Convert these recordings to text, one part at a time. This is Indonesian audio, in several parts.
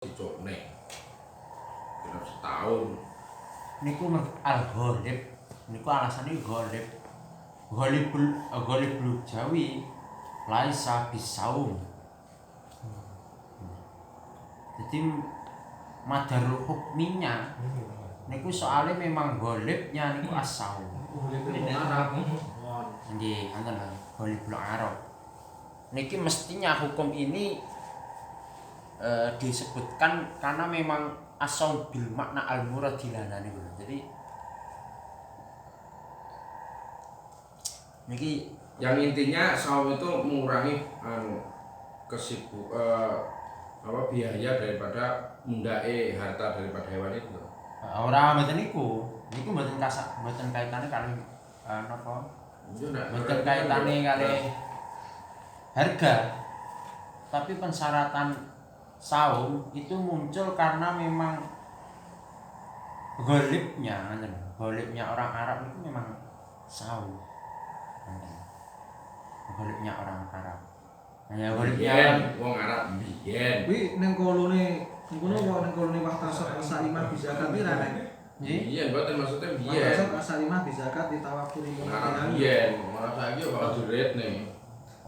dicokne genep setahun niku al-ghalib niku alasane ghalib ghalibul jawi laisa bisaum. Jadi madarul hukminya niku soalnya memang ghalibnya niku as-saum. Nggih, ngoten lho, ghalibul arab. Niki mestinya hukum ini disebutkan karena memang as-saum bil makna al-muradilana niku. Jadi niki yang intinya saum itu mengurangi biaya daripada mundake harta daripada hewan itu. Ora mboten niku mboten kaitane kali napa? Mboten kaitane kali harga. Tapi pensyaratan saum itu muncul karena memang ghalibnya orang Arab itu memang saum. Ghalibnya orang Arab. Ya ghalibnya wong Arab biyen. Kuwi ning kolone ngono kok ning kolone Wahtasab As-Salimah bizakat iki ra nek. Iya, mboten maksudnya biyen. Wahtasab As-Salimah bizakat ditawakuli Arab biyen, malah saiki kok duretne.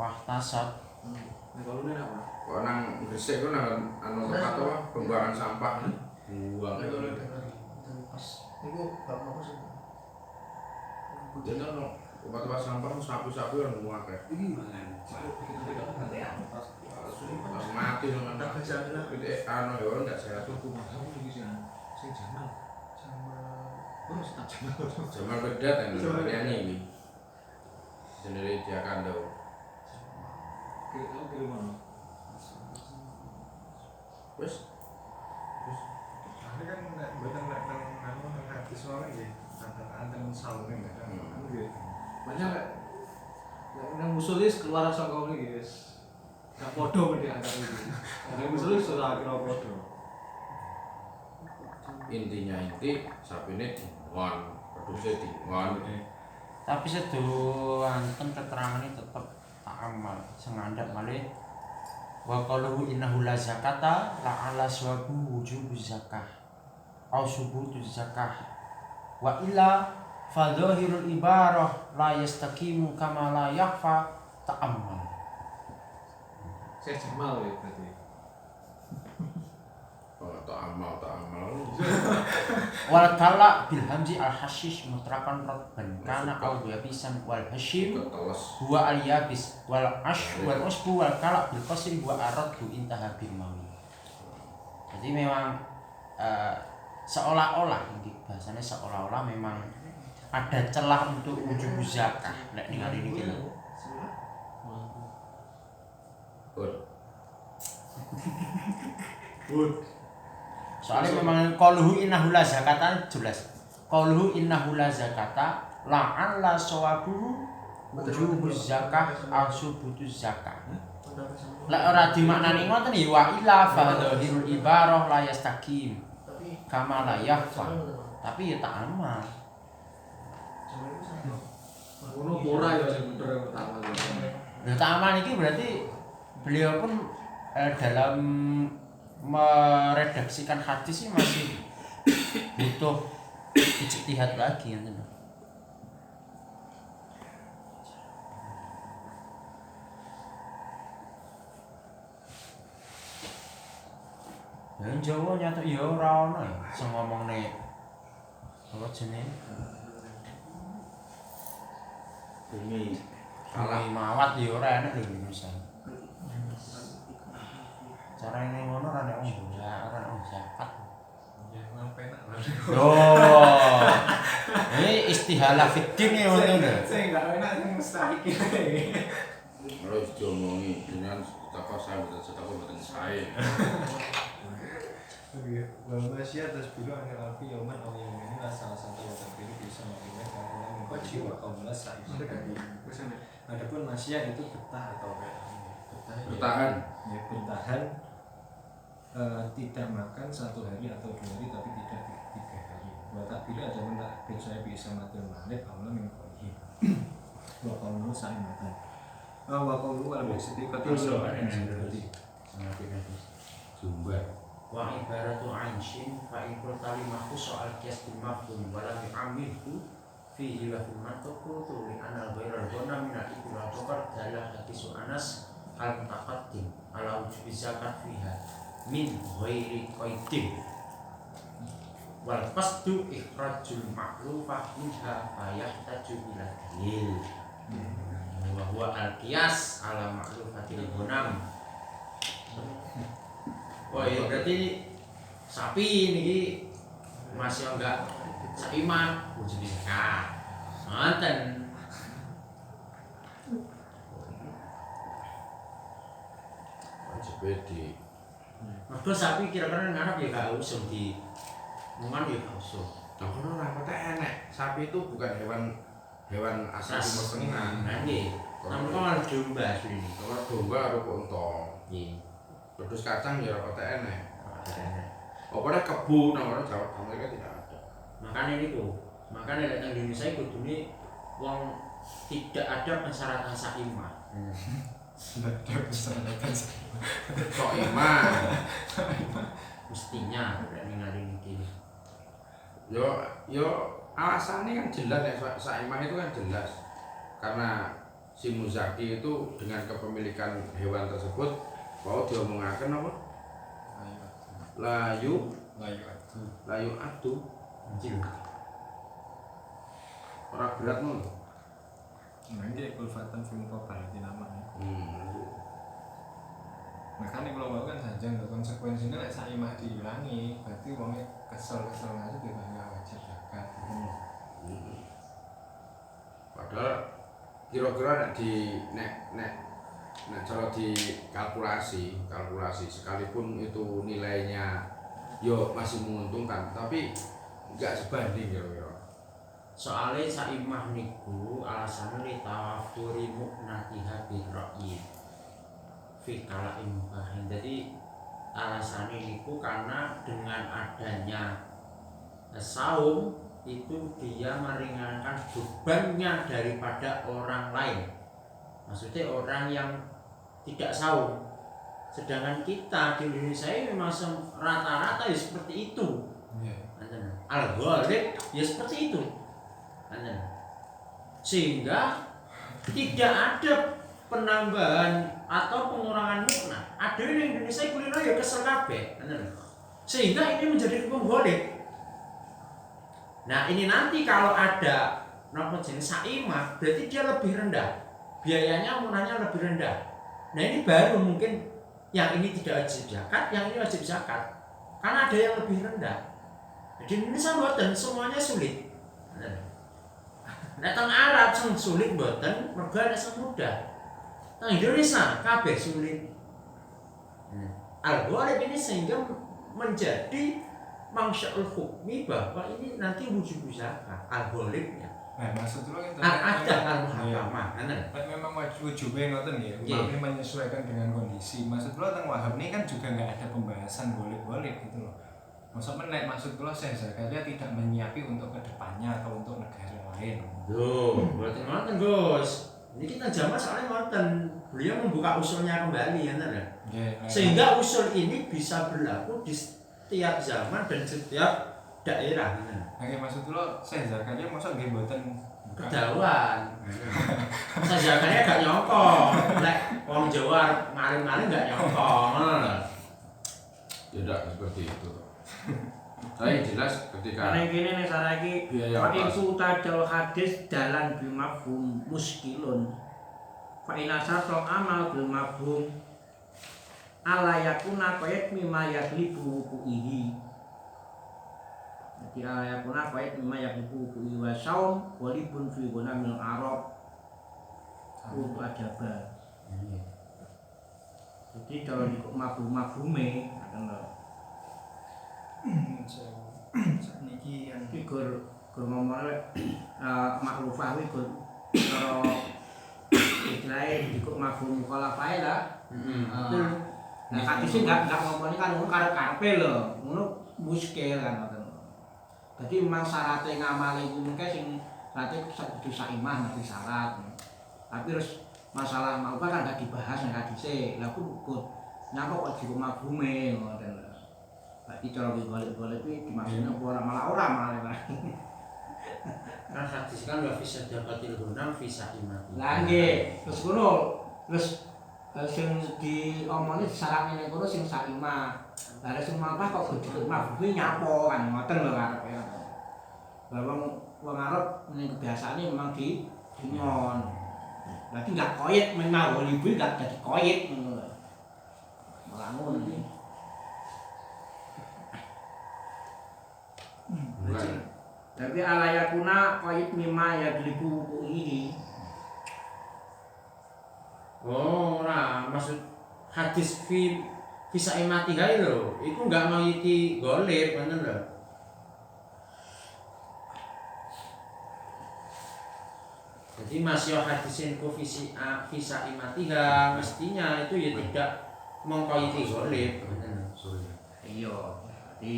Wahtasab. Ning kolone apa? Kok nang Gresik ku nang tempat apa pembuangan sampah. Buang itu. Niku bab apa sih? Jadi tempat sampah sapu-sapu yang muak ya. Iki mangan. Mati dengan gede hewan nggak sehat tuh. Sing Jamal. Jamal bedat yang nyanyi ini. Sendiri dia kandau. Kira mana? Wes. Tapi kan buatan nang hati soalnya ya antara saumnya kan. Banyak yang musulis keluar saka ngene guys. Gak podo mesti angkat iki. Yang musulis sudah kira podo. Intinya inti sapi ini dingon, pedusnya dingon. Tapi sedo anten keterangane tetep tak amal sing ngandhap malih wa qalu innahu la zakata la ala swabu wujubuz zakah au subutuz zakah wa illa fa dhahirul ibarah la yastaqimu kama la yakhfa ta'ammal. Saya Jamal ya berarti. Tak amal. Wal kala bil hamzi al hashish mutrakan radban kana au yabisan wal hashim huwa al yabis wal usbu wal kala bil qasri huwa aradu intaha bil mawi. Jadi memang seolah-olah bahasanya seolah-olah memang ada celah untuk wujub zakah nek ning hari niki lho. Soalnya memang qaluhu innahu la zakata jelas. Qaluhu innahu la zakata la'alla sawabuhu wujubuz zakah asubutuz zakah. Lek ora dimaknani ngoten ya wa illa fa dzahirul ibarah la yastaqim kama la yakhfa. Tapi ya tak amal. Ngono ora ya sing bener yang pertama. Nah, tak amal iki berarti beliau pun dalam meredaksikan hadis ini masih butuh ijtihad lagi ya. Yang Jawa nyata ya ora ono ya sing ngomongne apa jenenge Bumi salah mawat ya ora enak lho Indonesia. Cara ini ngono ora nek wong zakat. Ya memang penak lah. Oh. Ini istihalah fiddin ya ngono lho. Saya enggak enak sing mustahik. harus diomongi dengan toko saya betul saya. Wal masya atas bilu anil alfi yauman aw yaumin ini salah satu yang terpilih bisa mengingat karena mengkaji wa kaulah sa'id. Adapun masya itu betah atau Bertahan. Ya bertahan tidak makan 1 hari atau 2 hari tapi tidak 3 hari. Wa takbilu ada menakbir saya bisa matil malik awalnya mengkolihi. Wa kaulah sa'id matan. Wa kaulah wal bisiti katil so'an. Jumlah. wa ibaratu anshin fa in qulta limahu soal qiyas bil mafhum wa lam yu'amilhu fihi wa fil mantuq li anal ghairal ghanam min al-ibra taqad dalah hadisu Anas al-mutaqaddim ala wujubi zakat fiha min ghairi qaidin wal qasdu ikhrajul ma'lufah minha fa yahtaju ila dalil wa huwa al-qiyas ala ma'lufatil ghanam. Oh iya berarti sapi ini masih enggak saimah wujud zakat. Manten. Wajib di. Mergo sapi kira-kira ngarep ya gak usum di mungan ya gak usum. Nah, kono ora enek. Sapi itu bukan hewan asal Timur Tengah. Nah nggih. Namun kan domba asline. Kalau domba karo unta. Nggih. Terus kacang ya ora enek. Pokoknya kebun nang Jawa Tengah kan tidak ada. Makanya itu, makanya di Indonesia itu dunia wong tidak ada persyaratan saimah. Tidak ada persyaratan saimah. Kok iman? Mestinya tidak ninggalin ini. Yo alasannya kan jelas ya, saimah itu kan jelas. Karena si Muzaki itu dengan kepemilikan hewan tersebut mau diomongaken apa? Layu adu. Anjir. Ora berat ngono. Nanti kulfatan film kopal itu namanya. Makanya kalau mau kan saja nggak konsekuensinya lah saimah dihilangi, berarti uangnya kesel aja dia nggak wajib zakat. Padahal kira-kira nek kalau dikalkulasi sekalipun itu nilainya yo masih menguntungkan, tapi enggak sebanding kira-kira. Soalnya saimah niku alasannya li tawafuri muknatiha bil ra'yi fi kala imubahin. Jadi alasannya niku karena dengan adanya saum itu dia meringankan bebannya daripada orang lain. Maksudnya orang yang tidak saum. Sedangkan kita di Indonesia ini memang rata-rata ya seperti itu. Al-ghalib ya seperti itu. Sehingga tidak ada penambahan atau pengurangan mukna. Ada di Indonesia kulino ya kesel kabeh. Sehingga ini menjadi hukum ghalib. Nah, ini nanti kalau ada napa jenis saimah, berarti dia lebih rendah. Biayanya muknanya lebih rendah. Nah, ini baru mungkin yang ini tidak wajib zakat, yang ini wajib zakat. Karena ada yang lebih rendah. Di Indonesia mboten semuanya sulit. Nah, teng Arab sing sulit mboten, mergo ana sing mudah. Teng Indonesia kabeh sulit. Al-ghalib ini sehingga menjadi mangsya'ul hukmi bahwa ini nanti wujub zakat al-ghalibnya. Nah, maksud lo kan ada al-muhakamah. Memang wujubnya ngoten ya, ini menyesuaikan dengan kondisi. Maksud lo tentang wahab ini kan juga nggak ada pembahasan golek-golek gitu loh. Maksud lo Syekh Zakaria tidak menyiapi untuk kedepannya atau untuk negara lain. Berarti ngoten Gus. Ini kita jamaah soalnya ngoten. Beliau membuka usulnya kembali ya benar. Sehingga usul ini bisa berlaku di setiap zaman dan setiap daerah. Oke, maksud lo Syekh Zakaria masa nggih mboten kedawan. Syekh Zakaria gak nyongkong. Lek wong Jawa ngalim-ngalim gak nyongkong, ngono lho. Tidak seperti itu. Saya jelas ketika karena gini nih saraki biaya itu tadal hadis dalan bil mafhum muskilun fa inasar amal bil mafhum ala yakuna qayat mimma yaglibu kuihi. Jadi ala yakuna qayat mimma yaglibu kuihi wa saum walibun fi gunamil arab untuk ajaba. Jadi kalau di mafhume akan sakniki yang gur ngomong maklufah kuwi gur karo istilahnya ikut mafhum mukhalafah lah. Nah hadis enggak ngomongin kan ngono karepe lho, ngono muskil kan ngoten. Jadi memang syaratnya ngamali iku mengke sing syaratnya kudu saimah nanti syarat. Tapi terus masalah maklufah kan enggak dibahas nang hadise. Lah ku nyapa kok di mafhume ngoten lho. Berarti cara golek-golek iki dimaksudnya apa ora malah. Kan hadis kan wa fi sadaqatil gunam fi sa'imati. Lah nggih, terus ngono. Terus sing diomongi disarani ning kono sing saimah. Lah sing mampah kok kudu mafhumi nyapo kan ngoten lho karepe. Lah wong Arab ning kebiasaane memang di nyon. Berarti enggak koyet memang walibu enggak jadi koyet ngono lho. Malah ngono iki. Bukan. Tapi alayakuna koyet mimma ya dilibu ini. Oh, ora, maksud hadis fi sa'imati kae lho, iku enggak ngoyiti golib ngoten lho. Jadi masih hadisin ku fi sa'imatiha mestinya itu ya tidak mengkoyiti golib ngoten lho. Iya, berarti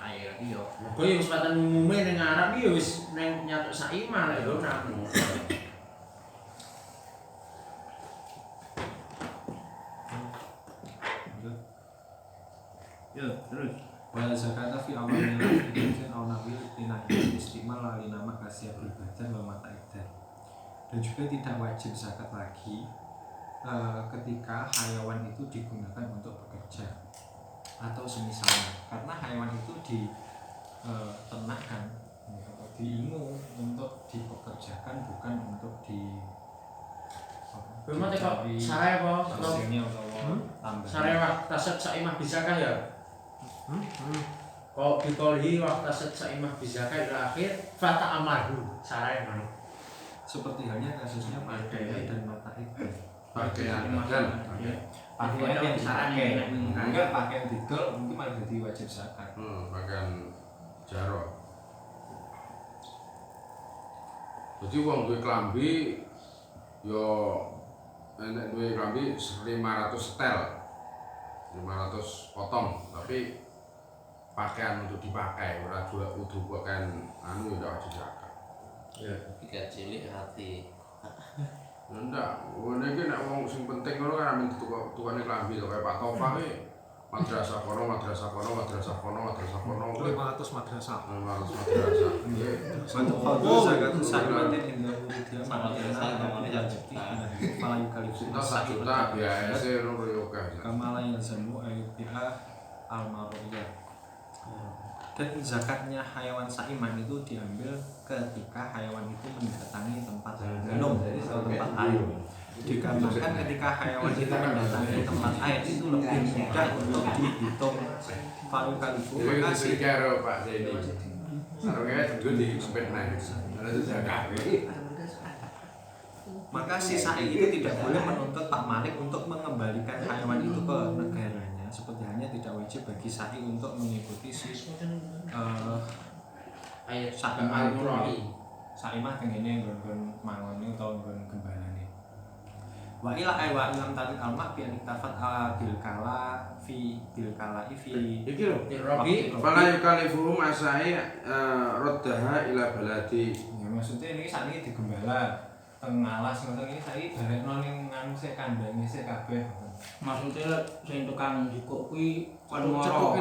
air iya. Mergo ya wis paten umume ning Arab ya wis ning nyatuk sa'imah lek lho namu. Yo, terus. Wala zakata fi awalil ilmin aw nawil tinahil istimal lali nama kasih badan wa mata idan. Dan juga tidak wajib zakat lagi ketika hayawan itu digunakan untuk bekerja atau semisalnya, karena hayawan itu diternakan atau diingu untuk dipekerjakan, bukan untuk Bagaimana kok sarai apa? hasilnya atau tambah. Sarai waktu taset sa'imah bisakah ya? Kok dikolihi waktu taset sa'imah bisakah ila akhir fata amalu sarai mana? Seperti halnya kasusnya pakaian dan mata ikan. Pakaian dan Pakaian yang dipakai, Nah, enggak pakaian didol mungkin malah jadi wajib zakat. pakaian jarot. Jadi wong duwe klambi yo enek duwe klambi 500 setel. 500 potong, tapi pakaian untuk dipakai, ora kudu pakaian anu ya wajib zakat. Ya, tiga cilik hati. Ndak, ngene iki nek wong sing penting ngono kan amin tukane klambi to kaya Pak Tofa iki. Madrasah kono, madrasah kono, madrasah kono, madrasah kono. 500 madrasah. 500 madrasah. Nggih. Mantuk khadu zakat sahibatin indah dia madrasah kepala kali Kita 1 juta BAS ngono yo akeh. kamala yang zamu ayutiha almariyah. Dan zakatnya hayawan saiman itu diambil ketika hayawan itu mendatangi tempat minum atau tempat air. Dikarenakan ketika hayawan itu mendatangi tempat air itu lebih mudah untuk dihitung paru kaliku, maka Jadi karo Pak Zaini. Sarungnya tunggu di sempit naik. Ada zakat. maka si sa'i itu tidak boleh menuntut Pak Malik untuk mengembalikan hayawan itu ke negaranya. Seperti halnya tidak wajib bagi sa'i untuk mengikuti si Ayat sa'imah itu. al-Qur'ani. Sa'imah kengene nggon mangone utawa nggon gembalane. Wa ila wa ilam tarik alma bi iktafat bil kala fi Iki lho, Robi. Fala yukalifuhum asai raddaha ila baladi. ya maksudnya ini saat ini digembala teng alas ngoten iki saiki balekno ning nganu sik kandange sik kabeh. Maksudnya sing tukang jukuk kuwi kon Cekuk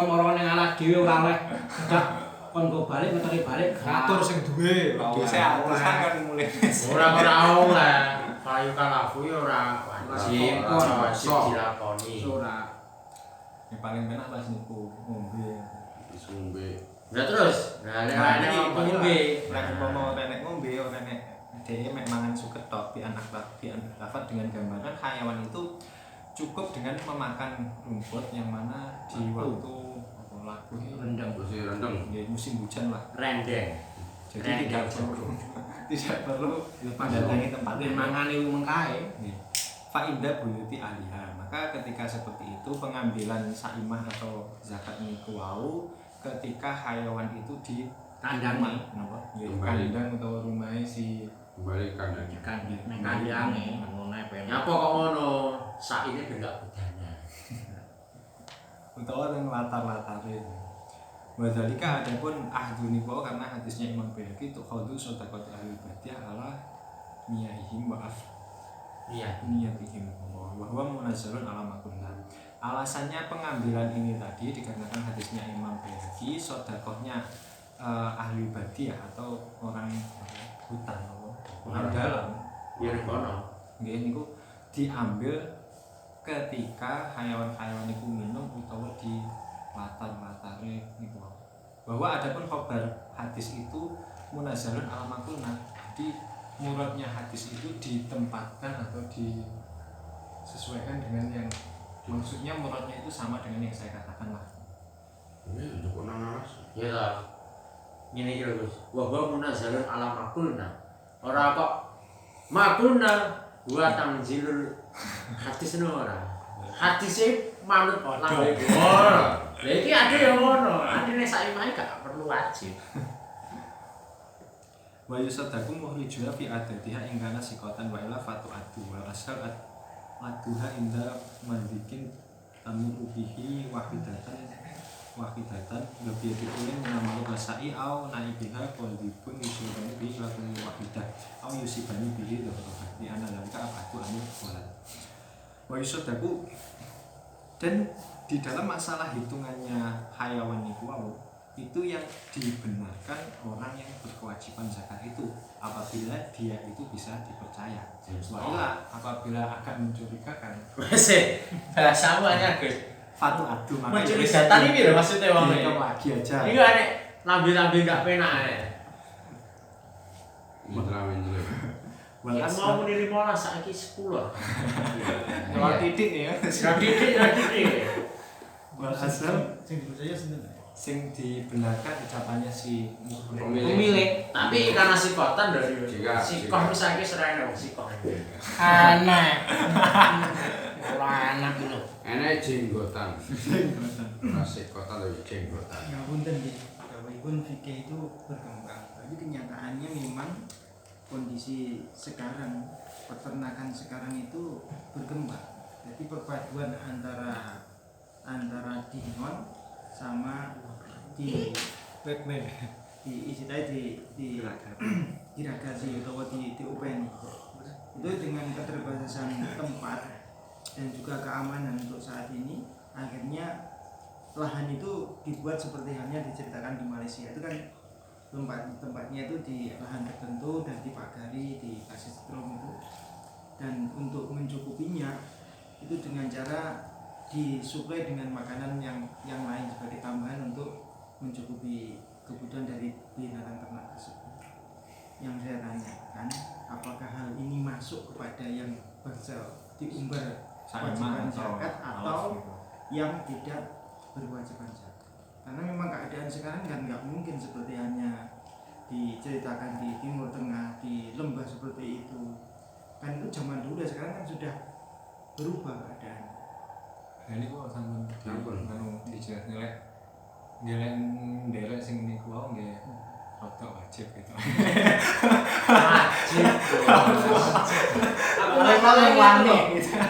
moro ning alas dhewe ora oleh dak kon go balik ngeteri balik Ngatur sing duwe. Biasa atusan kan mulai. Ora oleh. Kayu kalafu ya ora wajib, Ora ora wajib sok. dilakoni. ora. Yang paling penak pas niku ngombe. Sumbe. Ya terus, nah nek Nah, ana ini wong ngombe. Nek umpama nenek ngombe ora nenek dhewe mek mangan suket tok bi anak lafat dengan gambaran hayawan itu cukup dengan memakan rumput yang mana di waktu laku Rendang. Bersih rendeng. ya musim hujan lah. Rendeng. Jadi tidak perlu mendatangi tempat Yen mangane mengkae. Faidah buyuti ahliha. Maka ketika seperti itu pengambilan saimah atau zakat niku wau ketika hayawan itu di Kandang napa? Ya, Kembali. kandang atau rumah si Kembali kandangnya. kandange ngono ae penak. Nyapa kok ngono? Saine ben gak bedanya. utawa yang latar-latarnya. Wadhalika adapun ahdu niku karena hadisnya Imam Baihaqi itu khadu sedekah ahli badiah ala niyahihim wa af Iya. niyatihim wa huwa munazzalun ala makunna. alasannya pengambilan ini tadi dikarenakan hadisnya Imam Baihaqi, sodakohnya ahli badiyah atau orang hutan, orang dalam, Ya kono. nggih niku diambil ketika hayawan-hayawan itu minum utawa di latar-latare niku. Bahwa adapun khabar hadis itu munazzalun ala makulna. Jadi muradnya hadis itu ditempatkan atau disesuaikan dengan yang maksudnya muradnya itu sama dengan yang saya katakan lah. Ini cukup nanas. Ya lah. Ngene iki lho Gus. Wa huwa munazzalun ala makulna. Ora kok makulna wa tamzilul hadis ora. Hadise manut lambe. Ora. Lah iki ade ya ngono. Adine sak imahe gak perlu wajib. Wa yusaddaku muhrijuna fi adatiha ing kana sikotan wa ila fatu adu wal asal aduha inda mandikin tamu ubihi wahidatan lebih dipulin nama basai au naibiha qalbun yusibani bihi lakum wahidah au yusibani bihi di ana lalika aku anu walad wa yusaddaku. Dan di dalam masalah hitungannya hayawan itu yang dibenarkan orang yang berkewajiban zakat itu apabila dia itu bisa dipercaya. Wailah apabila agak mencurigakan. Wes bahasamu anyar Gus. Fatu adu Mencurigakan iki lho maksudnya wong iki. lagi aja. Iku nek lambe-lambe gak penak ae. Mitra-mitra. Ya mau muni 15 saiki 10. Kalau titik ya. Titik. Wal asal Sing dipercaya sinten? sing dibenarkan ucapannya si Pemilik. Tapi karena sikotan dari Jika- sikoh jika- misalnya serene wong sikoh. Anak. Ora anak lho. Enak jenggotan. Masih kota tapi jenggotan. Ngapunten nggih, bahwa fikih itu berkembang. Tapi kenyataannya memang kondisi sekarang peternakan sekarang itu berkembang. Jadi perpaduan antara dihon sama di Batman. istilahnya diragasi atau diupeni itu dengan keterbatasan tempat dan juga keamanan untuk saat ini akhirnya lahan itu dibuat seperti halnya diceritakan di Malaysia itu kan tempatnya itu di lahan tertentu dan dipagari dikasih setrum itu dan untuk mencukupinya itu dengan cara disuplai dengan makanan yang lain sebagai tambahan untuk mencukupi kebutuhan dari binatang ternak tersebut. Yang saya tanyakan, apakah hal ini masuk kepada yang diumbar kewajiban zakat atau yang tidak berkewajiban zakat? Karena memang keadaan sekarang kan nggak mungkin seperti hanya diceritakan di Timur Tengah, di lembah seperti itu. Kan itu zaman dulu, sekarang kan sudah berubah keadaan. ini kok sampean Ampun. anu dijelas nilai ndelek sing niku wae nggih rada wajib gitu. Wajib. Aku masalah wani.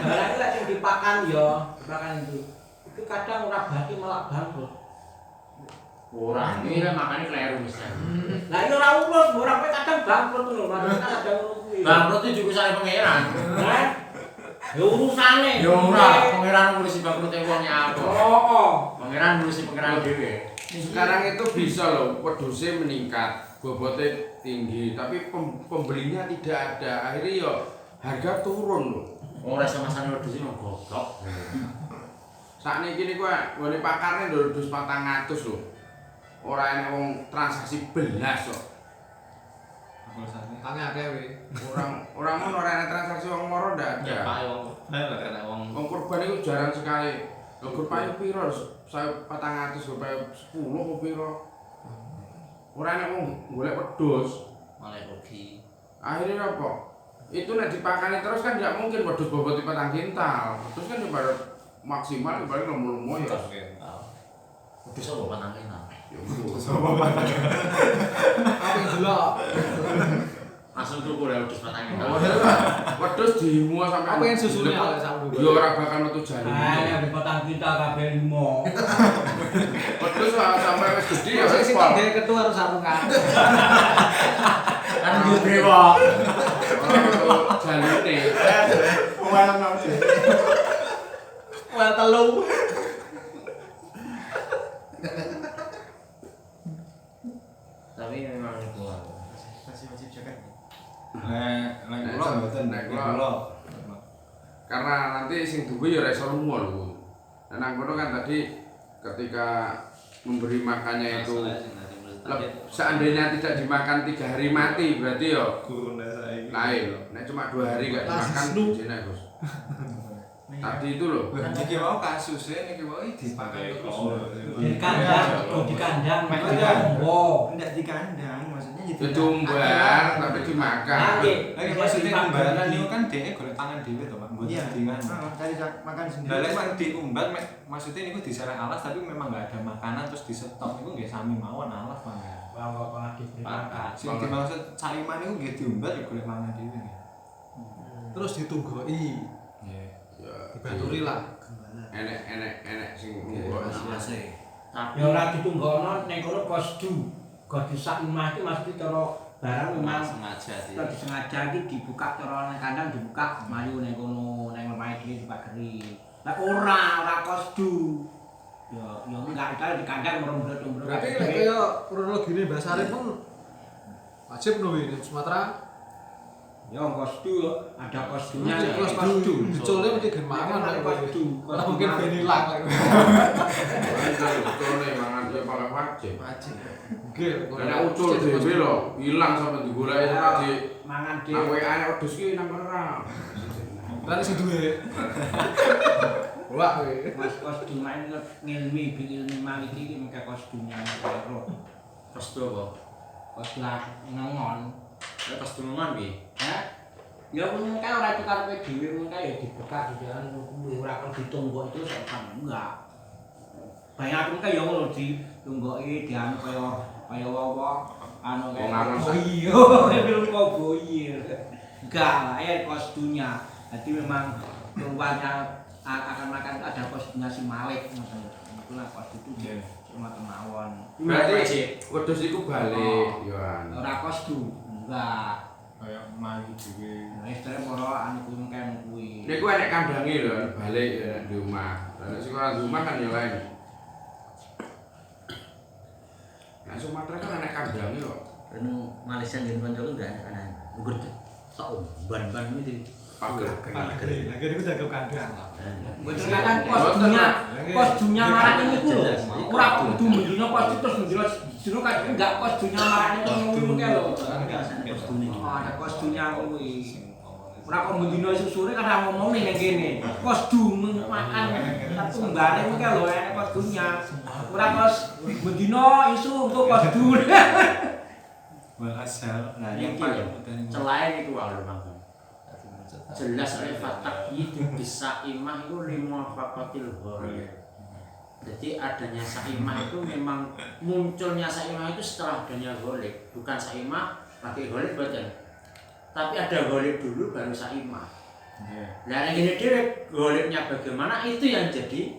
Barang lek sing dipakan yo, dipakan itu. Itu kadang ora bati malah bangkrut. Ora, iki lek makane kleru misalnya. Lah iki ora urut, ora kowe kadang bangkrut lho, kadang ngono kuwi. Bangkrut itu juga sale pangeran. Hah? Ya urusane. Ya ora, pangeran ngurusi bangkrute wong ya apa. Oh. Pangeran ngurusi pangeran dhewe. Sekarang itu bisa loh, wedusnya meningkat, bobotnya tinggi, tapi pembelinya tidak ada. Akhirnya ya harga turun loh. Ora sama-sama wedhus iki goblok. Sakniki kini gua ngene pakarne lho wedhus 400 lho. Ora enek wong transaksi belas kok. Aku sate. Tangi akeh we. Orang ngono ora enek transaksi wong moro ndak Ya ada. Pak wong. Karena wong Wong kurban itu jarang sekali. Lho kurban piro? Saya 400 sampai 10 kok piro? Ora enek wong golek wedhus. malah rugi. Akhirnya apa? Itu nek dipakani terus kan tidak mungkin wedhus bobotnya 4 kintal. Terus kan ibarat maksimal ibarat lomo-lomo ya. Wedhus apa patangin nah. Ya betul. Apa yang delok? Langsung tuku lek wedhus patangin. Wedhus dimuat sampai Apa yang susunya lek sak ya ora bakal metu jane. Ah, di kota kita kabeh 5. Wedhus sampai wis gede ya Sing wis sing pol. dhewe ketua harus sarungan. Kan gede kok. Ora metu jalune. bayar telu. Tapi memang itu Masih wajib zakat. Nek kula mboten, nek kula. Karena nanti sing duwe ya ora iso lunga lho. Nah, nang kono kan tadi ketika memberi makannya itu seandainya tidak dimakan 3 hari mati berarti ya Gurune saiki. lain. Nek cuma 2 hari gak dimakan jenak Gus. Tadi itu loh. Niki mau kasusnya niki mau dipakai Di kandang, Oh, enggak di kandang, maksudnya jadi Ditumbar tapi dimakan. Lagi maksudnya umbaran itu kan dhek golek pangan dhewe to, Pak. Mboten iya, dingan. cari makan sendiri. Lah lek diumbar maksudnya niku diserang alas tapi memang enggak ada makanan terus disetok niku nggih sami mawon alas Pak. Sing dimaksud saiman niku nggih diumbar ya golek pangan dhewe nggih. Terus ditunggoi. Nggih. Ya Dibaturi lah. enek sing nggo. tapi Ya ora ditunggono ning kono kosdu. Kosdu sak omah iki mesti cara barang memang sengaja sih. kalau disengaja iki dibuka cara nang kandang dibuka mlayu ning kono ning lemah iki dipageri. Lah ora kosdu. Ya enggak kalau di kandang merombrot-ombrot. Berarti lek kaya kronologine Mbah Sarip pun wajib no ini Sumatera. Ya kosdu ada kosdunya. Terus kosdu, diculnya mesti gen mangan lek kosdu. ora mungkin ben ilang lek. Betul nih mangan dia paling wajib. Wajib. Nggih, Nek ucul dhewe lho, ilang sampe digoleki tadi. Mangan Nang dhewe. WA nek wedhus ki nang ora. Lan sing duwe. Wah, kowe. Mas kosdu main ngilmi ilmi mang iki mengke kosdunya karo. kosdo apa? Kosdu ngongon. Kosdo mangan piye? Ya punya kan ora itu karepe dhewe mengke ya dibuka di jalan kuwi ora kok ditunggok itu sopan enggak. Banyak mengke ya ngono ditunggoki dianu kaya wawa anu Wong aran sak- iya, film koboi. Enggak lah ya kosdunya. Jadi memang keluarnya akan makan itu ada kosdunya si Malik ngoten. Itulah kosdu itu cuma mawon. Berarti wedhus iku balik yo. Ora kosdu, enggak. Kayak maju dhewe. Nah, istilahnya para anu kuwi mengken kuwi. Niku enek kandange lho balik ya di rumah. Lah nek sing ora di rumah kan ya lain. Nah Sumatera kan enek kandange kok. Anu Malaysia ngen kancaku enggak ada kanan. Nggur tok ban-ban itu. Pager. Lagi niku jaga kandang. Betul kan kosdunya marah ini ku lho. Ora kudu mendino kosdu terus mendino dino kan enggak kosdunya marah itu ngono ke lho. Ada kosdunya kuwi. Ora kok mendino susure kadang ngomong ning kene. Kosdu makan tumbare ku ke lho enek kosdunya. Ora kos mendino isu untuk kosdu. Walhasil, nah Yang yang paling selain itu alur mangkon. Jelas fatak itu bisa imah itu lima fakotil ghalib. Jadi adanya saimah itu memang munculnya saimah itu setelah adanya ghalib, bukan saimah pakai ghalib betul. Tapi ada ghalib dulu baru saimah. Nah yang ini direk ghalibnya bagaimana itu yang jadi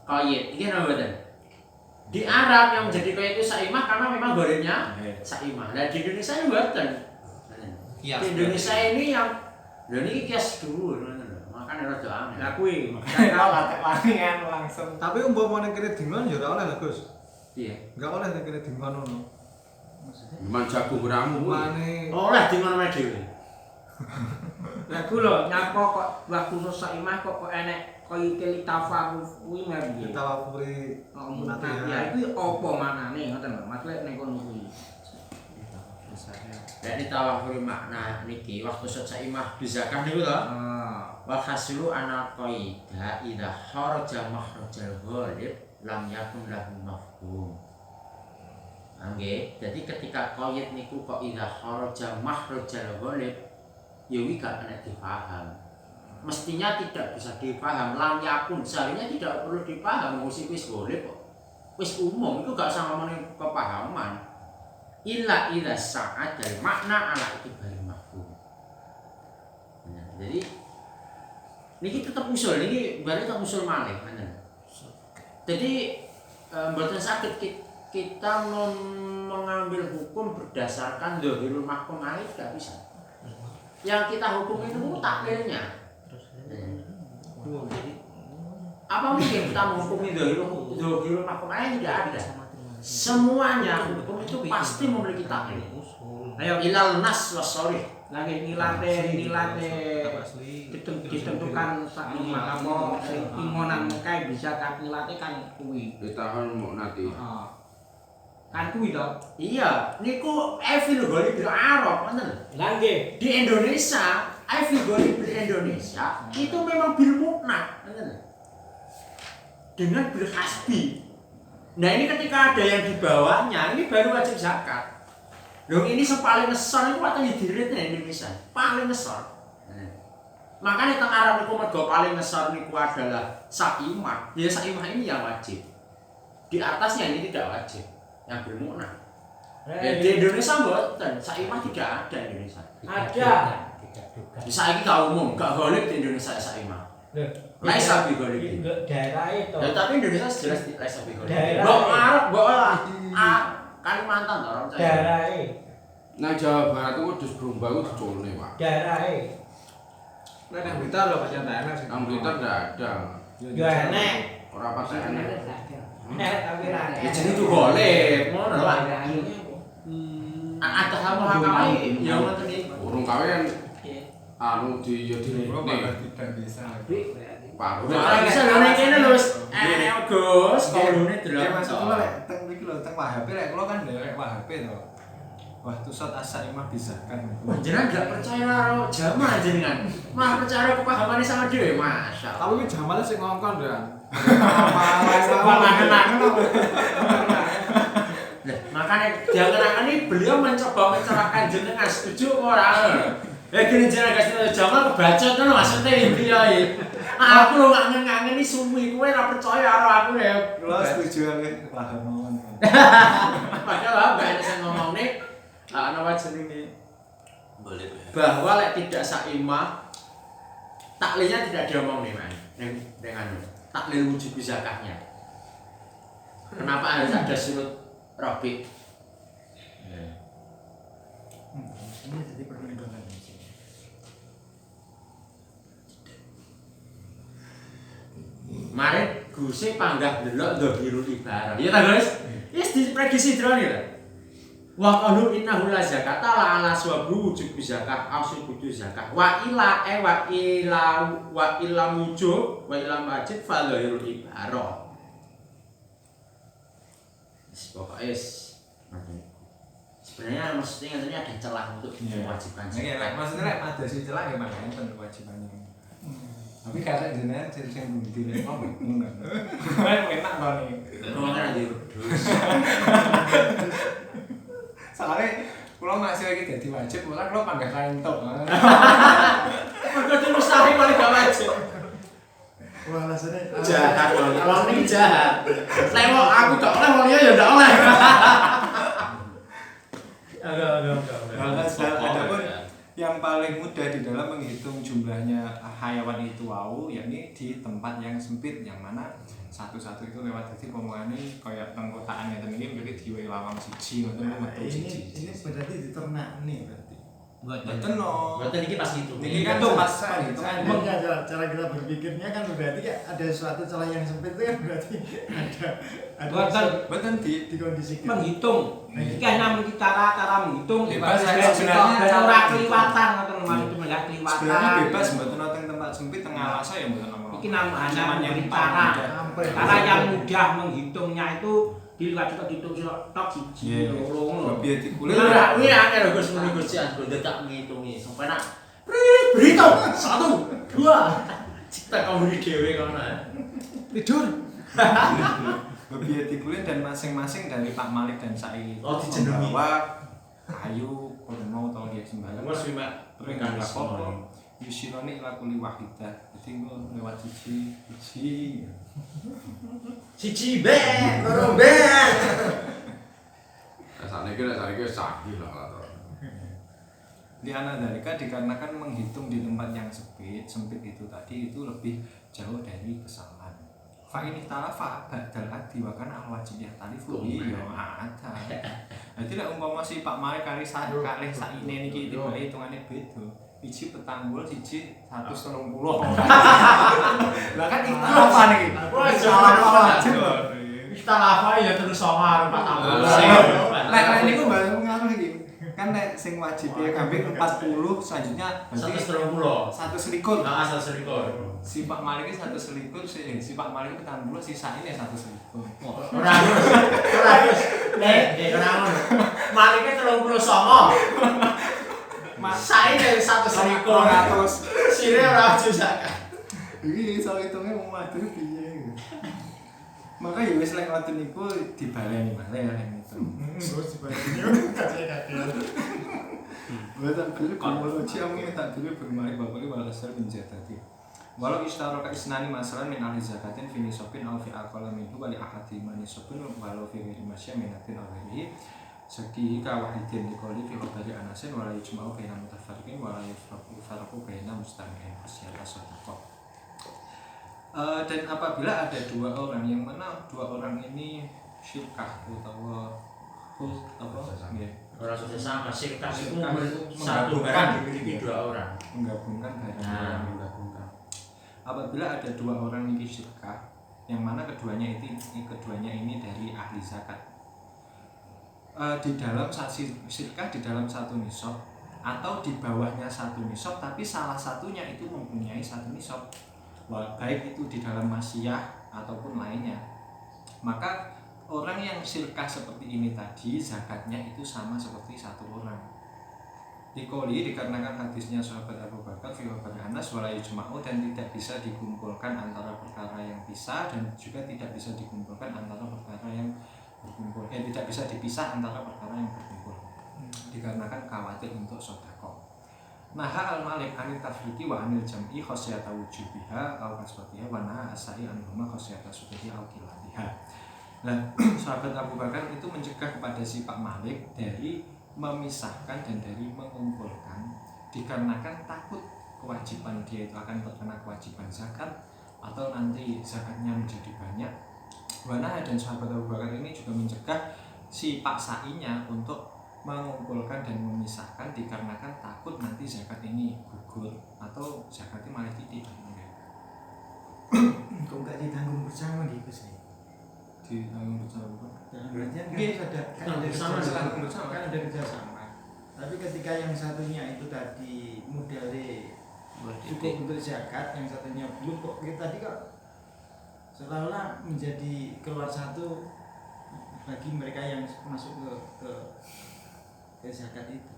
qayyid. Ini apa betul? Di Arab yang menjadi qayyid itu saimah karena memang ghalibnya saimah. Nah di Indonesia ini betul. Di Indonesia ini yang lha niki kias dulu makane rada aneh. Lah kuwi langsung. Tapi umpama ning kene dingon ya ora oleh lah, Gus. Iya. Enggak oleh ning kene dingon ngono. Gimana jagung ramu. Mane Oleh di mana dhewe. Lah ku lho nyapa kok waktu saimah kok enek kaya litafaruf kuwi piye? kita wafuri Nah, ya itu apa manane ngoten lho. Maksudnya ning kono kuwi. Jadi tawaful makna niki waktu saimah di zakat niku to. Wal hasilu ana qaida idza kharaja makhrajal ghalib lam yakun lahu mafhum. Nggih, jadi ketika qaid niku kok idza kharaja makhrajal ghalib ya wi gak kena dipaham. Mestinya tidak bisa dipaham, lam yakun seharusnya tidak perlu dipaham musik wis ghalib kok. Wis umum itu gak sama ngomongin kepahaman. Illa idza sa'ad dari makna ala itibari mafhum. Nah, jadi niki tetap usul niki berarti tetap usul malih ngoten. Jadi mboten saged kita mengambil hukum berdasarkan dzahirul mahkum alaih tidak bisa. Yang kita hukum itu taklilnya. Apa mungkin kita menghukumi dzahirul mahkum ayat? Tidak ada. Semuanya hukum itu pasti memiliki taklid. Ayo ilal nas wassorih. Lagi ngilate ditentukan sak mau imonan mukai bisa ngilate kan kuwi. Ditahan mau nanti. Kan kuwi to. Iya, niku Evil Goli bil Arab, ngoten. Lah nggih. Di Indonesia, Evil Goli bil Indonesia itu memang bil mukna, ngoten. Dengan bil hasbi. Nah ini ketika ada yang di bawahnya, ini baru wajib zakat. Loh ini yang paling ngesor itu waktu didirit di Indonesia, paling ngesor. Makanya teng Arab niku mergo paling ngesor niku adalah saimah. Ya saimah ini yang wajib. Di atasnya ini tidak wajib, yang bermukna. Di Indonesia mboten, saimah tidak ada di Indonesia. Ada. Saiki gak umum, gak golek di Indonesia saimah. Laisa bi golek. Daerah itu. Ya tapi Indonesia jelas laisa bi golek. Daerah. Mbok Arab, mbok Kalimantan to orang saya. Daerah. Nah Jawa Barat itu dus berubah itu dicolne Pak. Daerah. Nah, yang Blitar loh pancen tak enak sih. Yang Blitar tidak ada. Yo enek. Orang apa sih enak? Enek tapi ra. Ya jadi itu golek, ngono lah. Ada hal-hal lain yang ngoten iki. Urung kawin anu di ya di tidak bisa. Pak. Ora bisa lho nek kene lho Gus, kolone Ya delok. maksudnya lek teng iki lho teng WHP lek kula kan ndelok WHP to. Wah, tusat as-saimah bisa kan. Jenengan gak percaya karo jamaah jenengan. Malah percaya kepahamane sama dhewe, Masya. Tapi ini jamalnya sih ngongkon ya. Makanya jangan ini beliau mencoba mencerahkan jenengan, setuju apa ora? Gini jenengan kasih jamal kebacot kan maksudnya beliau ya. Aku lo ngangen-ngangen ini sumi kowe ora percaya karo aku ya. Kula setuju ae paham mawon. Padahal gak ada yang ngomong nih. Nama jenenge bahwa lek tidak saimah taklilnya tidak diomong nih man dengan taklil wujub zakatnya. Kenapa harus ada surut Rabi? Ini jadi pertimbangan. Mari Gusti panggah delok dzahirul ibarat. Iya ta, Guys? Wis diprediksi drone ya. Wa qalu innahu la zakata la ala swabu wujub zakah ausul butuh zakah wa ila wujub wa ila wajib fa dzahirul ibarat. Pokoknya sebenarnya maksudnya ini ada celah untuk mewajibkan zakat. Maksudnya lek ada sing celah ya makanya enten kewajibannya. Tapi kata jenengan sing bukti lek mau enggak. Enak to nih. Ngono aja. Soalnya kula masih lagi dadi wajib, malah kula panggah kain tok. Mergo dimusahi paling gak wajib. Wah, alasannya Jahat loh, kalau ini jahat. Lewat aku gak oleh, mau ya gak oleh. Adapun yang paling mudah di dalam menghitung jumlahnya hayawan itu yakni di tempat yang sempit, yang mana satu-satu itu lewat jadi pemangane kayak tengkotaan ngeten iki berarti diwe lawang siji ngoten metu siji. ini berarti diternak nih berarti. Mboten no. Berarti ini pas itu. Ini kan tuh pas hitungan. Emangnya cara kita berpikirnya kan berarti ada suatu celah yang sempit itu kan berarti Mboten dikondisikan. Menghitung. Iki hanya cara menghitung Bebas, dan ora kliwatan ngoten maksud enggak kliwatan. sebenarnya bebas mboten wonten tempat sempit tengah alasa ya mboten apa. Iki hanya memberi paling cara yang mudah menghitungnya itu diwajibkan dihitung tok siji loro ngono. Lebih dikulit. Lha kuwi akeh lho Gus muni Gus Cian tak ngitungi sampai nak berhitung 1 2 cipta kamu di dhewe kono. Tidur. Lebih dikulit dan masing-masing dari Pak Malik dan Said Oh, dijenengi. membawa kayu kurma atau dia sembarang. Mas Bima Peringkat pokok yusiloni lakuli wahidah. Jadi lewat siji siji ben, loro ben. Saat ini sakit lah atau. Di anadalika dikarenakan menghitung di tempat yang sempit itu tadi itu lebih jauh dari kesalahan. Fa ini talafa badal adi wa kana al wajib yahtalifu iya ada. Jadi lek umpama si Pak Malik kali saine niki tiba hitungane beda. Biji 40, siji 130. Lah kan apa nih? Salah aja. Kita lafal ya terus sama 40. Nek niku mbak ngaruh iki. Kan nek sing wajib ya kambing 40 selanjutnya berarti 130. 121. Nah, 121. Si Pak Malik ini 121 si Pak Malik 40 sisa ini 121. Ora harus. Ora ngono. Malike 39. Sae dari 121. Sire ora jusakan. Iki iso hitungnya wong wadon piye. Maka ya wis lek ngoten niku dibaleni malih ya itu. Terus dibaleni Kakek-kakek. Betul dulu kalau ciamu tak dulu bermari bakuli walasar menjadi. Walau istaraka isnani masalan min ahli zakatin fi nisabin aw fi aqalla minhu wa li ahadi man nisabun walau fi ghairi masya minatin aw ghairihi saki ka wahidin liqali fi khabari anasin wa la yajma'u baina mutafarriqin wa la yufarraqu baina mustami'in fasyata sadaqah. Dan apabila ada dua orang yang mana dua orang ini syirkah atau Orang sudah sama syirkah itu satu barang dimiliki dua orang. Menggabungkan barang menggabungkan. Apabila ada dua orang ini syirkah, yang mana keduanya ini dari ahli zakat. Di dalam syirkah di dalam satu nisab atau di bawahnya satu nisab, tapi salah satunya itu mempunyai satu nisab. Baik itu di dalam masyiyah ataupun lainnya, maka orang yang syirkah seperti ini tadi zakatnya itu sama seperti satu orang. Dikoli dikarenakan hadisnya sahabat Abu Bakar fi khabari Anas wala yujma'u dan tidak bisa dikumpulkan antara perkara yang pisah dan juga tidak bisa dikumpulkan antara perkara yang berkumpul. Tidak bisa dipisah antara perkara yang berkumpul. Dikarenakan khawatir untuk sedekah. Naha al-Malik anil tafriqi wa anil jam'i khasyata wujubiha aw kasbatiha wa naha as-sa'i anhuma khasyata sukuti aw qilatiha. Nah, sahabat Abu Bakar itu mencegah kepada si Pak Malik dari memisahkan dan dari mengumpulkan dikarenakan takut kewajiban dia itu akan terkena kewajiban zakat atau nanti zakatnya menjadi banyak. Wa naha dan sahabat Abu Bakar ini juga mencegah si Pak Sa'inya untuk mengumpulkan dan memisahkan dikarenakan takut nanti zakat ini gugur atau zakatnya malah titik. Kok nggak ditanggung bersama gitu sih? Ditanggung bersama. Berarti kan ada kerjasama, kan ada kerjasama. Tapi ketika yang satunya itu tadi modalnya cukup untuk zakat, yang satunya belum kok kita tadi kok seolah-olah menjadi keluar satu bagi mereka yang masuk ke zakat itu.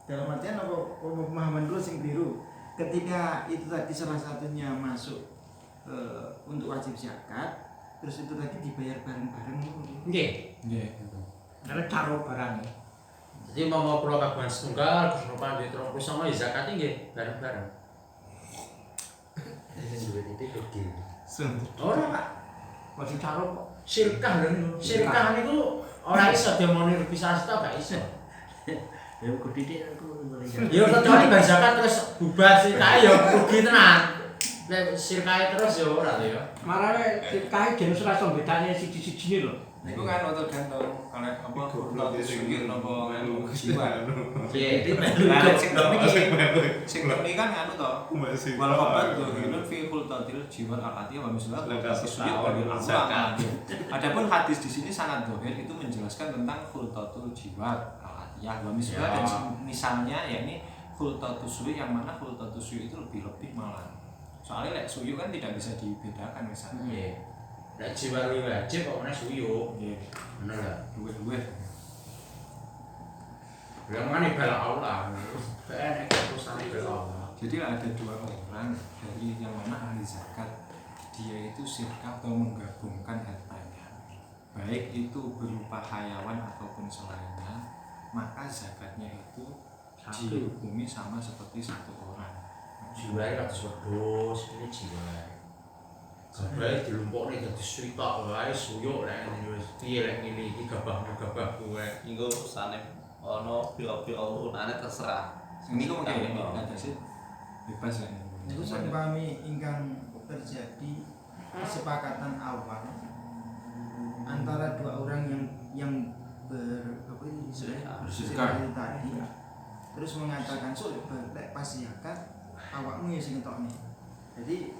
Dalam artian apa pemahaman dulu sing biru. Ketika itu tadi salah satunya masuk untuk wajib zakat, terus itu tadi dibayar bareng-bareng. Nggih. Karena caro barang. Jadi mau pulau kagungan setunggal, terus numpang di 30 sama ya zakatnya nggih bareng-bareng. Ora Pak. Masih caro kok. Syirkah lho. Syirkah niku ora iso demonetisasi ta gak iso. Ya kok titik aku Ya kecuali bar zakat terus bubar syirkah ya rugi tenan. Nek syirkah terus ya ora to ya. marane kae jenis rasa bedane siji-sijine lho. Niku kan otot gantung kalau apa otot singkir napa nganu jiwa. Nggih. Sing iki kan nganu to. Walau obat dohirun fi khultatil jiwa al-atiyah wa mislah sujud bil amwal. Adapun hadis di sini sangat dohir itu menjelaskan tentang khultatul jiwa al-atiyah wa mislah dan misalnya yakni khultatus suyu yang mana khultatus suyu itu lebih malah. Soalnya lek suyu kan tidak bisa dibedakan misalnya. Nggih. Nek jiwa wajib kok ana suyu. Nggih. Bener lah. Duit-duit. Yang mana bela Allah. Kayak terusane bela Allah. Jadi ada dua orang dari yang mana ahli zakat, dia itu syirkah atau menggabungkan hartanya, baik itu berupa hayawan ataupun selainnya, maka zakatnya itu dihukumi sama seperti satu orang. Jiwa kados wedhus, ini jiwa. Sampai dilumpukne dadi suwitok wae suyuk lek wis piye lek ngene iki gabah kuwe. Minggu urusane ono piro-piro urunane terserah. Ini kok mungkin ada sih bebas ya. Itu saya pahami ingkang terjadi kesepakatan awal antara dua orang yang bersyirkah tadi. terus mengatakan sulit lek pas zakat awakmu ya sing ngetokne. Jadi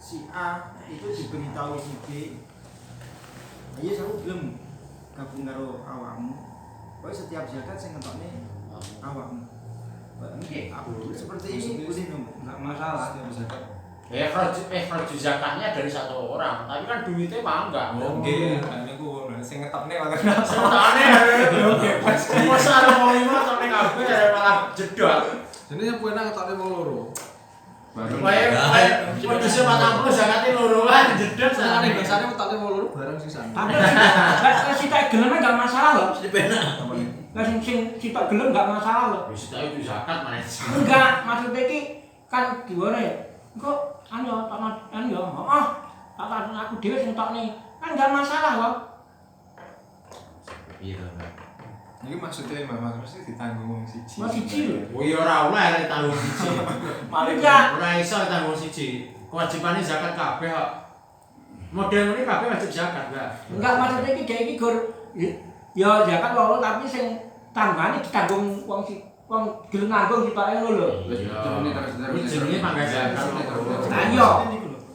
si A itu diberitahu si B, ayo aku belum gabung karo awakmu. Pokoknya setiap zakat sing ngetokne awakmu. Mungkin seperti ini boleh Enggak masalah. Setiap zakat. Ekhraj zakatnya dari satu orang, tapi kan duitnya mah enggak. Oke, nah niku sing ngetokne wonten napa? Setane oke, pas masa ada mau lima atau nek kabeh malah jedot. Jadi yang punya ngetokne wong loro. Wae wedhuse 40 zakate loro kan jedot Soalnya sakane. biasanya ngetokne wong loro bareng sisan. Tapi lek sitok gelem enggak masalah loh. Apa nih? Lah sing sitok gelem enggak masalah loh. Wis tak itu zakat mana. Enggak, maksudnya iki kan gimana ya? Kok anu ya, tak aku dhewe sing tokne. Kan enggak masalah kok. Iya. Ini maksudnya Mama mesti ditanggung wong siji. Wong siji lho. Oh iya ora oleh nek tanggung siji. Enggak. Ora iso tanggung siji. Kewajibane zakat kabeh kok. Model ngene kabeh wajib zakat, enggak? Enggak maksudnya iki dhek iki gur ya zakat loro tapi sing tanggane ditanggung wong gelem nanggung sitoke ngono lho. Ini jenenge pangkat zakat. Lah iya.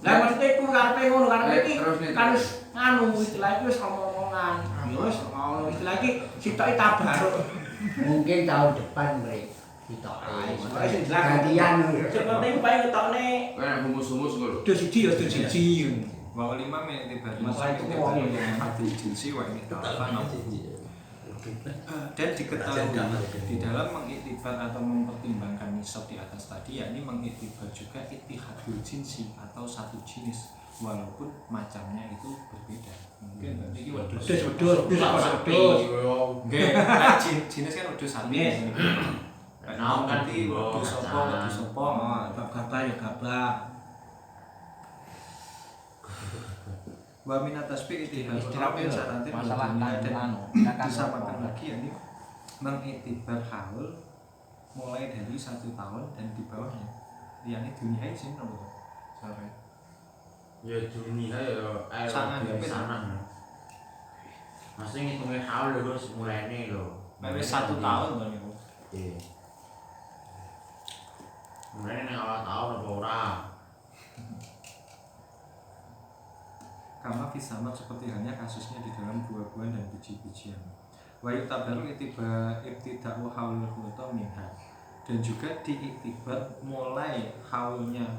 Lah maksudnya iku karepe ngono karepe iki kan wis anu istilah iki wis omong-omongan. Ya wis ngono istilah iki sitoke tabaruk. Mungkin tahun depan mereka kita Sitoke sing jelas gantian seperti iku bae ngetokne Kayak humus-humus ngono. do siji ya do siji. Wa lima menibar Masalah itu wong yang mati jinsi wa ini talafan dan diketahui di dalam mengiktibar atau mempertimbangkan nisab di atas tadi yakni mengiktibar juga ittihadul jinsi atau satu jenis walaupun macamnya itu berbeda. Mungkin berarti iki wedhus oke jenis kan wedhus sapi Nah, kan nanti wedhus sapa Gabah ya gabah. wa min atasbi ittihad Istilah syaratin masalah dan anu. disamakan lagi yakni mengiktibar haul mulai dari 1 tahun dan di bawahnya yakni dunia sih nomor sampai Ya dunia ya Sangat, air ya, sana. Masih ngitungnya haul lho Gus mulainya lho. wis 1 tahun kan itu Iya. Mulainya ning awal tahun apa ora? kama fisamat seperti halnya kasusnya di dalam buah-buahan dan biji-bijian. Wa yutabaru ibtida'u haulul khulta minha. Dan juga diiktibar mulai haulnya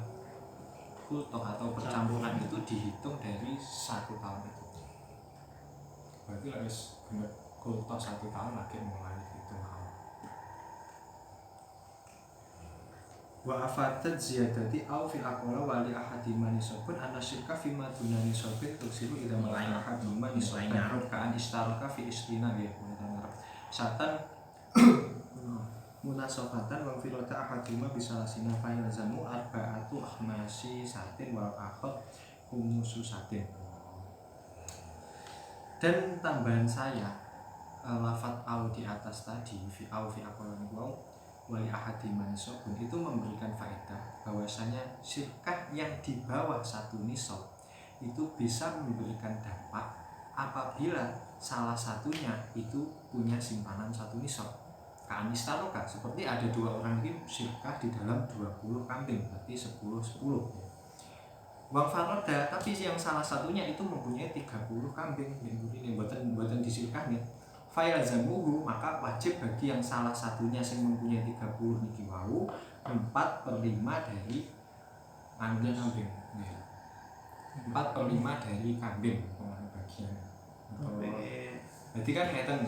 khulta atau percampuran itu dihitung dari 1 tahun itu. Berarti harus benar khulta 1 tahun lagi mulai dihitung haul. Wa afadat ziyadati au fi aqwala wa li ahadima nisabun anna syirka fi ma duna nisabin tusiru idza malaka ahaduma nisabun ka'an istaraka fi islina ya satan munasabatan wa fi rata ahadima bisa lasina fa yalzamu arba'atu ahmasi satin wal akhad humusu satin. Dan tambahan saya lafat au di atas tadi fi au fi aqwala wa wali ahadi manisabun itu memberikan faedah bahwasanya syirkah yang di bawah 1 nisab itu bisa memberikan dampak apabila salah satunya itu punya simpanan 1 nisab. Kanistaroka seperti ada 2 orang ini syirkah di dalam 20 kambing berarti 10-10. Wang faroda tapi yang salah satunya itu mempunyai 30 kambing ini buatan disirkahnya. Fayalzamuhu maka wajib bagi yang salah satunya yang mempunyai 30 niki wau 4/5 dari kambing. 4/5 dari kambing bagian. Jadi kan ngeten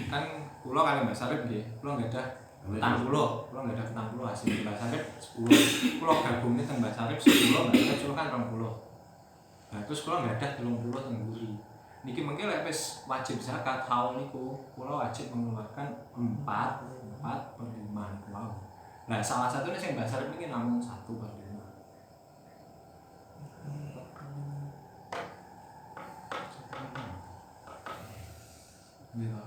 kan kula kali Mbak Sarip nggih, kula enggak ada petang kula enggak ada petang kula hasil Mbak Sarip 10. Kula gabungne teng Mbak Sarip 10, Mbak Sarip kan 20. Nah, terus kula enggak ada 30 teng mburi. Niki mungkin lek wis wajib zakat haul niku kula wajib mengeluarkan 4/5 wow. Nah, salah satunya sing Mbak Sarip niki namung 1/5. Iya.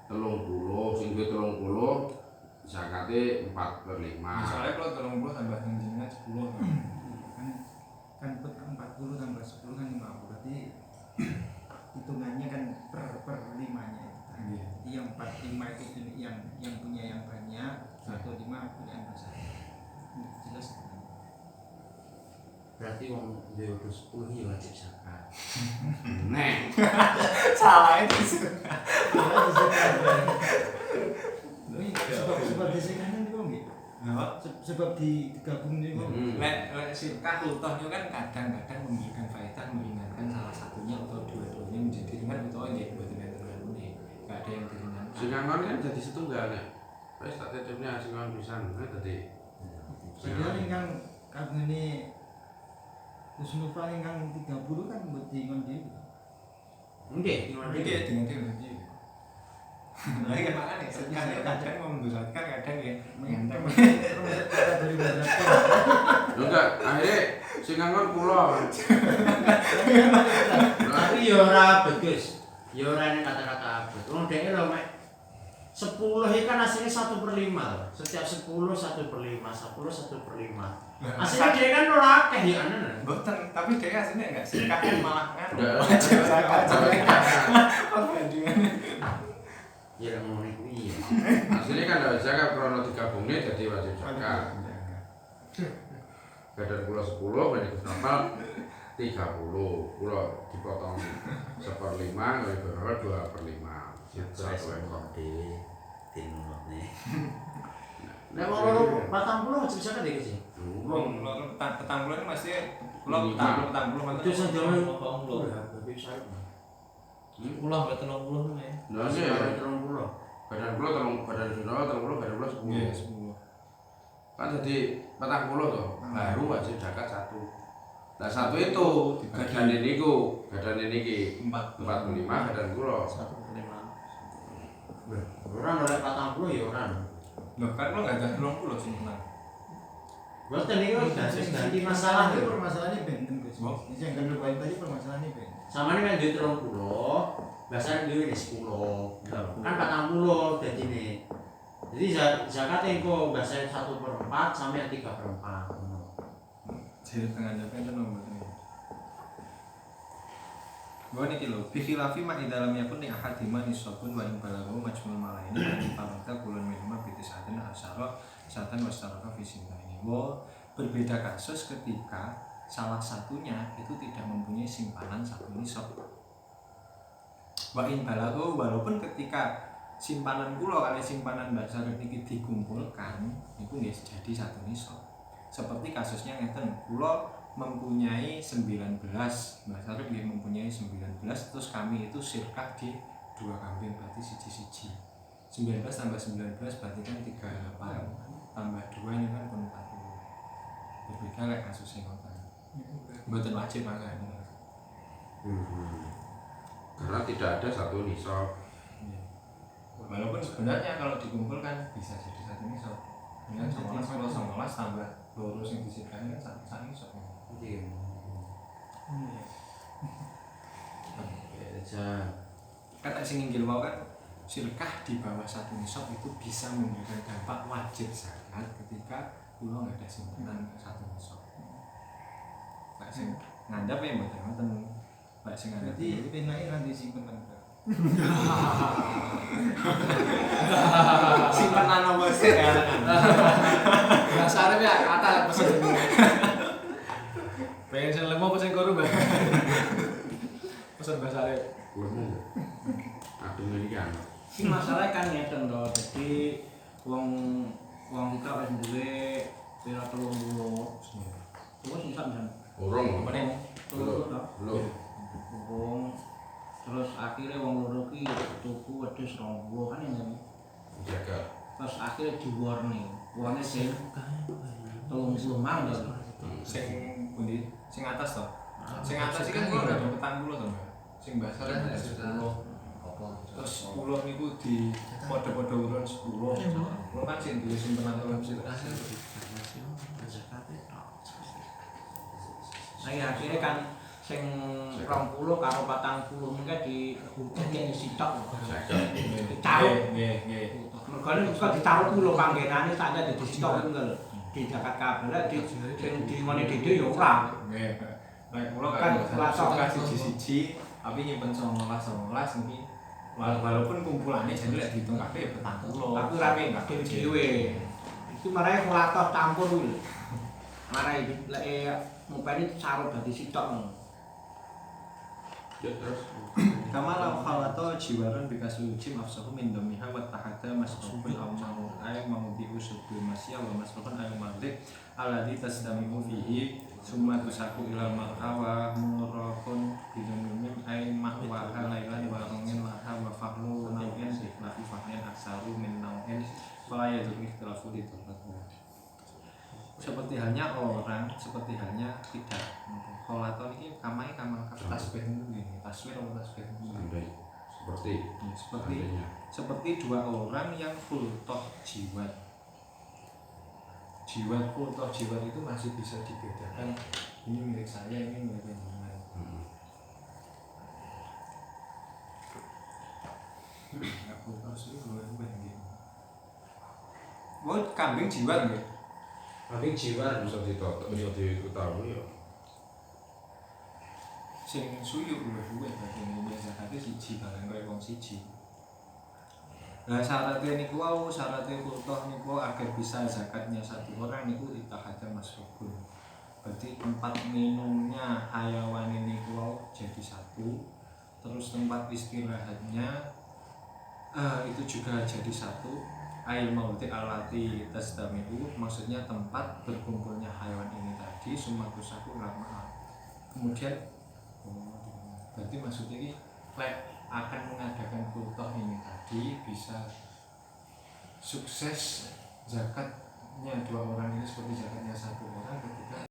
Telung puluh, sing duwe 30 zakate 4/5. Misalnya kalau 30 tambah jenengan 10. kan 40 tambah 10 kan 50 berarti hitungannya kan per 5 Jadi yang 45 itu yang punya yang banyak, 15 punya yang besar. Jelas. Berarti wong duwe 10 ya wajib zakat. Nek Salah itu. Sebab disekanan itu nggih. Sebab digabung itu. Lek sirkah lutoh itu kan kadang-kadang memberikan faedah meringankan salah satunya atau dua-duanya menjadi ringan atau nggih mboten enten nganune. Enggak ada yang diringankan. singangon kan jadi setunggal nek. Wis tak titipnya singangon pisan dadi. Padahal ingkang kagungane Husnufal ingkang 30 kan mbok dingon dhewe. Nggih, Nggih dengan dia. Nah, kan makanya sirkah kadang memberatkan kadang ya mengantar. Lho enggak, akhirnya singangon kula. Tapi ya ora bagus. Ya ora nek kata-kata abot. Wong dhek lho mek 10 iki kan asline 1/5. Setiap 10 1/5, 10 1/5. Asline dhek kan ora akeh ya anen. Mboten, tapi dia aslinya enggak sirkah malah kan. Wajib zakat. Ya ngono kuwi ya. Aslinya kan ndak zakat krono digabungne jadi wajib zakat. Badan kula 10, badan Gus Nopal 30. Kula dipotong 1/5, kali berapa 2/5. Satu ekor. dhewe dinurutne. Nek wong loro 40 wajib zakat iki sih. Wong petang bulan masih kula petang bulan Itu sing dhewe Puluh. tapi saya. Pulang ke 30 nih. Lha sih Sampai 30. badan kula badan Gus Nopal 30, badan kula 10. Nggih 10. Kan jadi 40 tuh, baru wajib zakat 1. Nah 1 itu gadane niku, gadane niki 45 gadan kula. 1/5. Ora oleh 40 ya ora. Loh kan lo enggak ada 30 sing menang. Mboten niku ganti masalah Itu lho. permasalahannya benten Gus. Ini yang kan lupain tadi permasalahannya benten. Samane kan duwe 30, biasane duwe 10. Kan 40 dadine. Jadi zakat engko biasane 1/4 sampai 3/4 ngono. Jadi tengah jalan itu nomor ini. Gua niki lho, fi khilafi ma idalam yakun li ahadima nisabun wa in balaghu majmul malaini wa in farata kulun minhuma bi tisatin asyara satan wastaraka fi sintaini. Berbeda kasus ketika salah satunya itu tidak mempunyai simpanan satu nisab. Wa in balaghu walaupun ketika simpanan kula kali simpanan Mbak Sarif niki dikumpulkan niku nggih jadi satu nisab. Seperti kasusnya ngeten, kula mempunyai 19, Mbak Sarif nggih mempunyai 19, terus kami itu sirkah di 2 kambing berarti siji-siji. 19 tambah 19 berarti kan 38 tambah 2 ini kan pun 40. Berbeda lek kasusnya ngoten. Mboten wajib mangan. Karena tidak ada satu nisab. Walaupun sebenarnya kalau dikumpulkan bisa jadi satu nisab. Dengan 19 kalau 19 tambah lurus yang disirkahkan kan satu nisab. Iya. Kata sing inggil mau kan sirkah di bawah satu nisab itu bisa memberikan dampak wajib zakat ketika kula nggak ada simpanan satu nisab. Pak sing ngandap ya mboten ngoten. Pak sing ngandap Berarti penai nanti simpen kan. simpanan nomor ya. Dasarnya ya kata pesen. Pengen sing lemo apa sing korup, Mbak? Pesen basare. Lemu. Aduh ini kan. Iki masalah kan ngeten to. Jadi wong kita wis duwe pira 30. Terus nisab jan. Urung. Meneng. 30 to. Lho. Wong terus akhirnya wong loro ki tuku wedhus 20 kan ngene. Jaga. Terus akhirnya di-warning. Warning sing 30 mang to. Sing pundi? Sing atas to. Sing atas iki kan kula nggak ada petang kula to, Mbak. Sing basar ada 10. Terus 10 niku di padha-padha urun 10. Kula kan sing duwe simpenan dalam sirkah. Saya akhirnya kan sing 20 karo 40 mengke di sitok. Ditaruh. Nggih. Mergane kok ditaruh kulo panggenane tak ada di sitok tunggal. Di zakat kabeh di sing di ngene dede ya ora. Nggih. Lek kula Kan kan langsung kasih siji-siji tapi nyimpen 19 niki walaupun kumpulannya jadi lek dihitung kabeh ya 40. Tapi rame enggak dhewe-dhewe. Itu marane kulatos campur kuwi lho. Marane lek ngopeni sarung dadi sitok ngono. Ya terus. Kama law khalato jiwaran bikasul jim afsahu min damiha wa tahada masbubil amau ay mamudi usubil masya wa masbukan ay malik alladhi tasdamimu fihi summa tusaku ila marhawa muraqun bidunumim ay mahwa halailan wa rongin laha wa fahlu nawin bihlafi fahnin aksaru min nawin fala yaduk ikhtilafu di seperti halnya orang, seperti halnya tidak. Kholaton ini kamai kamal tasbih ini, tasbih atau tasbih ini. Seperti dua orang yang full toh jiwat. Jiwat full toh jiwat itu masih bisa dibedakan. Ini milik saya, ini milik jenengan. Enggak full toh sih gue begini. Mau kambing jiwat nggak? Kambing jiwa bisa diketahui ya. Sing suyu luwih-luwih dadi mobil zakate siji bareng kaya wong siji. Nah syaratnya niku wau, syaratnya kultoh niku agar bisa zakatnya satu orang niku itahada masrubun. Berarti tempat minumnya hayawan ini niku jadi satu, terus tempat istirahatnya itu juga jadi satu. Ail mauti alati tasdamiu maksudnya tempat berkumpulnya hayawan ini tadi sumatusaku lama. Kemudian berarti maksudnya ini akan mengadakan kultoh ini tadi bisa sukses zakatnya dua orang ini seperti zakatnya satu orang ketika